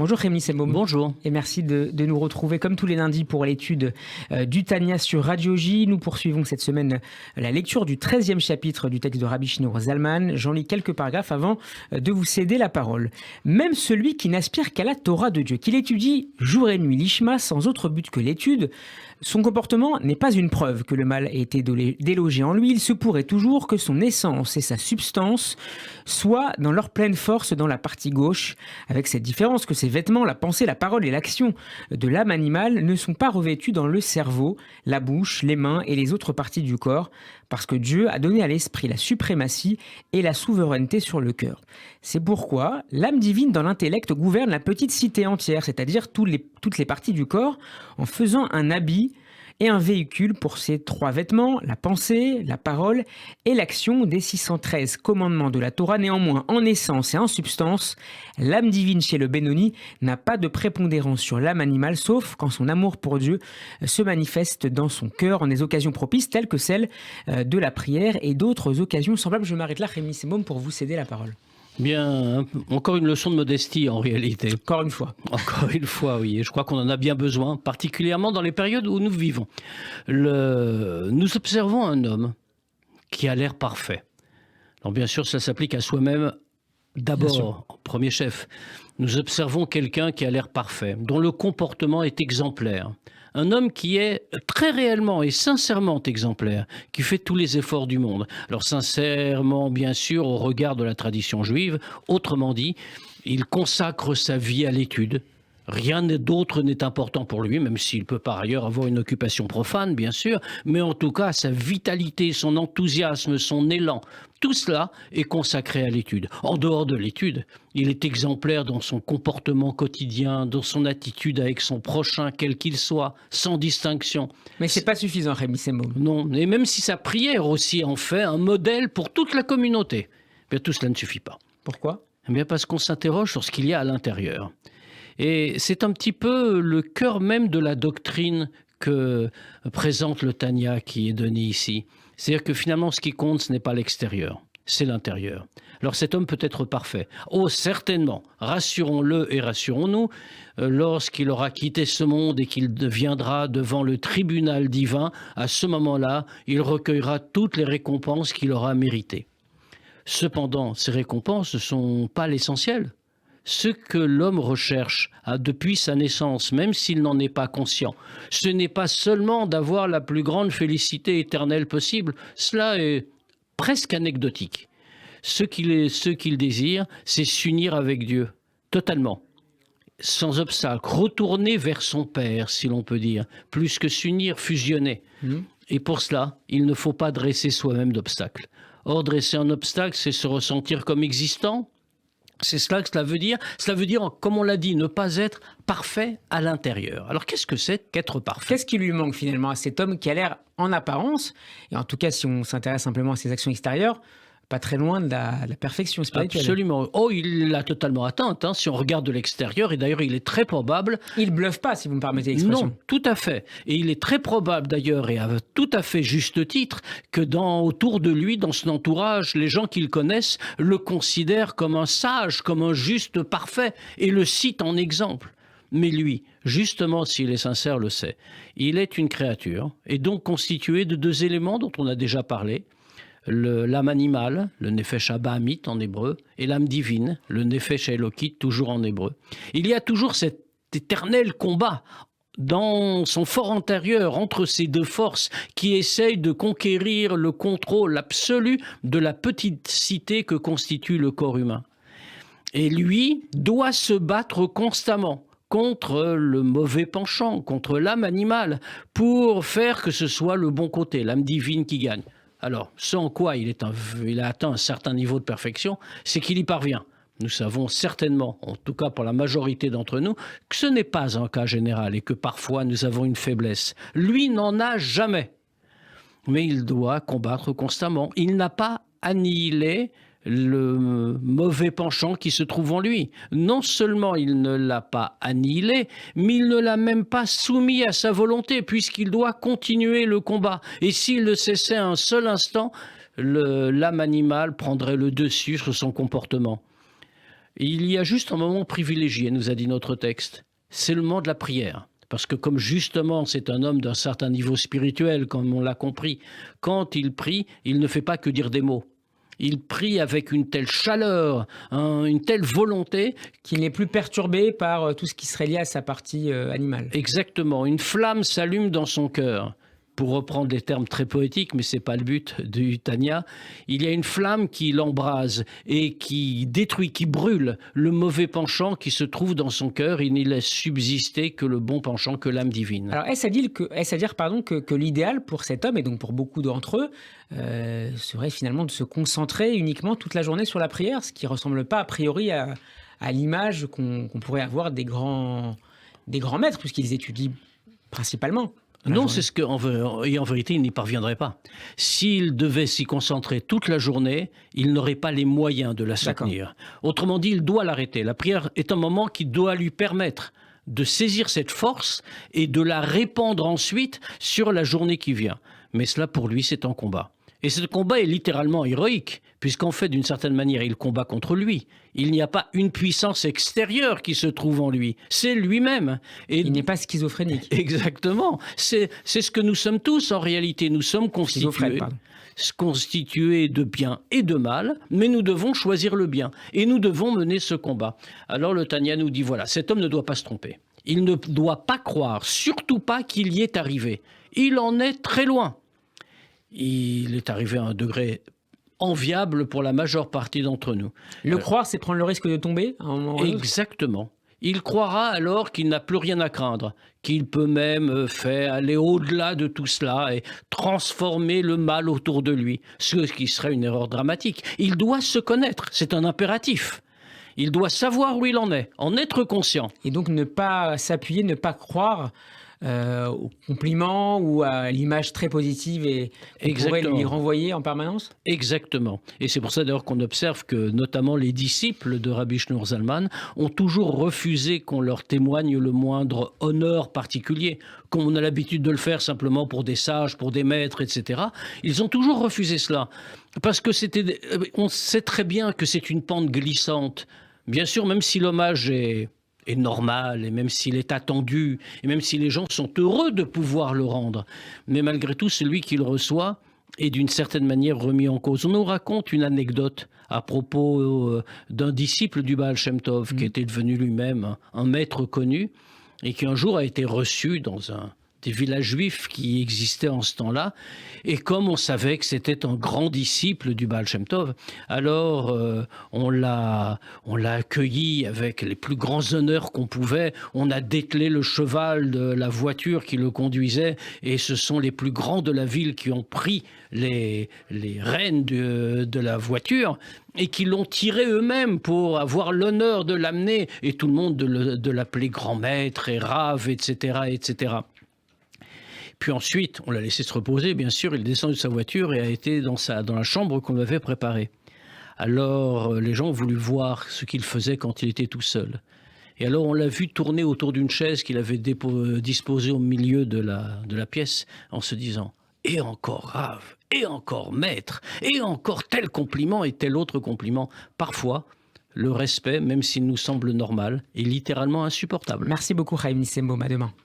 Bonjour Rémi Selbaum. Bonjour. Et merci de nous retrouver comme tous les lundis pour l'étude du Tanya sur Radio J. Nous poursuivons cette semaine la lecture du 13e chapitre du texte de Rabbi Shneur Zalman. J'en lis quelques paragraphes avant de vous céder la parole. Même celui qui n'aspire qu'à la Torah de Dieu, qu'il étudie jour et nuit l'Ishma sans autre but que l'étude, son comportement n'est pas une preuve que le mal ait été délogé en lui. Il se pourrait toujours que son essence et sa substance soient dans leur pleine force dans la partie gauche, avec cette différence que ses vêtements, la pensée, la parole et l'action de l'âme animale ne sont pas revêtus dans le cerveau, la bouche, les mains et les autres parties du corps, parce que Dieu a donné à l'esprit la suprématie et la souveraineté sur le cœur. C'est pourquoi l'âme divine dans l'intellect gouverne la petite cité entière, c'est-à-dire toutes les parties du corps, en faisant un habit et un véhicule pour ces trois vêtements, la pensée, la parole et l'action des 613 commandements de la Torah. Néanmoins, en essence et en substance, l'âme divine chez le Benoni n'a pas de prépondérance sur l'âme animale, sauf quand son amour pour Dieu se manifeste dans son cœur en des occasions propices telles que celles de la prière et d'autres occasions semblables. Je m'arrête là, Rémi Selbaum, pour vous céder la parole. Bien, encore une leçon de modestie en réalité. Encore une fois. Encore une fois, oui. Et je crois qu'on en a bien besoin, particulièrement dans les périodes où nous vivons. Nous observons un homme qui a l'air parfait. Alors bien sûr, ça s'applique à soi-même d'abord, en premier chef. Nous observons quelqu'un qui a l'air parfait, dont le comportement est exemplaire. Un homme qui est très réellement et sincèrement exemplaire, qui fait tous les efforts du monde. Alors sincèrement, bien sûr, au regard de la tradition juive, autrement dit, il consacre sa vie à l'étude. Rien d'autre n'est important pour lui, même s'il peut par ailleurs avoir une occupation profane, bien sûr, mais en tout cas, sa vitalité, son enthousiasme, son élan, tout cela est consacré à l'étude. En dehors de l'étude, il est exemplaire dans son comportement quotidien, dans son attitude avec son prochain, quel qu'il soit, sans distinction. Mais c'est pas suffisant, Rémi Selbaum. Non, et même si sa prière aussi en fait un modèle pour toute la communauté, bien tout cela ne suffit pas. Pourquoi ? Eh bien parce qu'on s'interroge sur ce qu'il y a à l'intérieur. Et c'est un petit peu le cœur même de la doctrine que présente le Tanya qui est donné ici. C'est-à-dire que finalement, ce qui compte, ce n'est pas l'extérieur, c'est l'intérieur. Alors cet homme peut être parfait. Oh, certainement, rassurons-le et rassurons-nous, lorsqu'il aura quitté ce monde et qu'il viendra devant le tribunal divin, à ce moment-là, il recueillera toutes les récompenses qu'il aura méritées. Cependant, ces récompenses ne sont pas l'essentiel. Ce que l'homme recherche depuis sa naissance, même s'il n'en est pas conscient, ce n'est pas seulement d'avoir la plus grande félicité éternelle possible, cela est presque anecdotique. Ce qu'il désire, c'est s'unir avec Dieu, totalement, sans obstacle, retourner vers son Père, si l'on peut dire, plus que s'unir, fusionner. Et pour cela, il ne faut pas dresser soi-même d'obstacles. Or, dresser un obstacle, c'est se ressentir comme existant. C'est cela que cela veut dire. Cela veut dire, comme on l'a dit, ne pas être parfait à l'intérieur. Alors, qu'est-ce que c'est qu'être parfait ? Qu'est-ce qui lui manque finalement à cet homme qui a l'air en apparence, et en tout cas si on s'intéresse simplement à ses actions extérieures, pas très loin de la perfection spirituelle. Absolument. Oh, il l'a totalement atteinte, si on regarde de l'extérieur. Et d'ailleurs, il est très probable... Il bluffe pas, si vous me permettez l'expression. Non, tout à fait. Et il est très probable d'ailleurs, et à tout à fait juste titre, que autour de lui, dans son entourage, les gens qu'il connaissent le considèrent comme un sage, comme un juste parfait, et le citent en exemple. Mais lui, justement, s'il est sincère, le sait. Il est une créature, et donc constitué de deux éléments dont on a déjà parlé. L'âme animale, le Nefesh Abahamit en hébreu, et l'âme divine, le Nefesh Elokit, toujours en hébreu. Il y a toujours cet éternel combat dans son fort intérieur entre ces deux forces qui essayent de conquérir le contrôle absolu de la petite cité que constitue le corps humain. Et lui doit se battre constamment contre le mauvais penchant, contre l'âme animale, pour faire que ce soit le bon côté, l'âme divine qui gagne. Alors, ce en quoi il a atteint un certain niveau de perfection, c'est qu'il y parvient. Nous savons certainement, en tout cas pour la majorité d'entre nous, que ce n'est pas un cas général et que parfois nous avons une faiblesse. Lui n'en a jamais. Mais il doit combattre constamment. Il n'a pas annihilé le mauvais penchant qui se trouve en lui. Non seulement il ne l'a pas annihilé, mais il ne l'a même pas soumis à sa volonté, puisqu'il doit continuer le combat. Et s'il le cessait un seul instant, l'âme animale prendrait le dessus sur son comportement. Il y a juste un moment privilégié, nous a dit notre texte. C'est le moment de la prière. Parce que comme justement c'est un homme d'un certain niveau spirituel, comme on l'a compris, quand il prie, il ne fait pas que dire des mots. Il prie avec une telle chaleur, une telle volonté. Qu'il n'est plus perturbé par tout ce qui serait lié à sa partie animale. Exactement, une flamme s'allume dans son cœur. Pour reprendre des termes très poétiques, mais ce n'est pas le but du Tanya, il y a une flamme qui l'embrase et qui détruit, qui brûle le mauvais penchant qui se trouve dans son cœur. Il n'y laisse subsister que le bon penchant, que l'âme divine. Alors, est-ce à dire que l'idéal pour cet homme, et donc pour beaucoup d'entre eux, serait finalement de se concentrer uniquement toute la journée sur la prière, ce qui ne ressemble pas a priori à l'image qu'on pourrait avoir des grands maîtres, puisqu'ils étudient principalement. Non, c'est ce qu'en vérité, il n'y parviendrait pas. S'il devait s'y concentrer toute la journée, il n'aurait pas les moyens de la soutenir. Autrement dit, il doit l'arrêter. La prière est un moment qui doit lui permettre de saisir cette force et de la répandre ensuite sur la journée qui vient. Mais cela, pour lui, c'est un combat. Et ce combat est littéralement héroïque, puisqu'en fait, d'une certaine manière, il combat contre lui. Il n'y a pas une puissance extérieure qui se trouve en lui, c'est lui-même. Et il n'est pas schizophrénique. Exactement. C'est ce que nous sommes tous en réalité. Nous sommes constitués de bien et de mal, mais nous devons choisir le bien. Et nous devons mener ce combat. Alors le Tanya nous dit, voilà, cet homme ne doit pas se tromper. Il ne doit pas croire, surtout pas qu'il y est arrivé. Il en est très loin. Il est arrivé à un degré enviable pour la majeure partie d'entre nous. Le croire, c'est prendre le risque de tomber à un moment. Exactement. Il croira alors qu'il n'a plus rien à craindre, qu'il peut même faire aller au-delà de tout cela et transformer le mal autour de lui, ce qui serait une erreur dramatique. Il doit se connaître, c'est un impératif. Il doit savoir où il en est, en être conscient. Et donc ne pas s'appuyer, ne pas croire aux compliments ou à l'image très positive et qu'on pourrait lui renvoyer en permanence. Exactement. Et c'est pour ça d'ailleurs qu'on observe que notamment les disciples de Rabbi Shneur Zalman ont toujours refusé qu'on leur témoigne le moindre honneur particulier, comme on a l'habitude de le faire simplement pour des sages, pour des maîtres, etc. Ils ont toujours refusé cela. Parce que on sait très bien que c'est une pente glissante. Bien sûr, même si l'hommage est normal, et même s'il est attendu, et même si les gens sont heureux de pouvoir le rendre. Mais malgré tout, celui qui le reçoit est d'une certaine manière remis en cause. On nous raconte une anecdote à propos d'un disciple du Baal Shem Tov, qui était devenu lui-même un maître connu, et qui un jour a été reçu dans des villages juifs qui existaient en ce temps-là. Et comme on savait que c'était un grand disciple du Baal Shem Tov, alors on l'a accueilli avec les plus grands honneurs qu'on pouvait. On a dételé le cheval de la voiture qui le conduisait, et ce sont les plus grands de la ville qui ont pris les rênes de la voiture et qui l'ont tiré eux-mêmes pour avoir l'honneur de l'amener, et tout le monde de l'appeler grand maître et rave, etc., etc. Puis ensuite, on l'a laissé se reposer, bien sûr, il descend de sa voiture et a été dans la chambre qu'on lui avait préparée. Alors, les gens ont voulu voir ce qu'il faisait quand il était tout seul. Et alors, on l'a vu tourner autour d'une chaise qu'il avait disposée au milieu de la pièce, en se disant « Et encore rave, et encore maître, et encore tel compliment et tel autre compliment. » Parfois, le respect, même s'il nous semble normal, est littéralement insupportable. Merci beaucoup, Chaim Nissim Boum. À demain.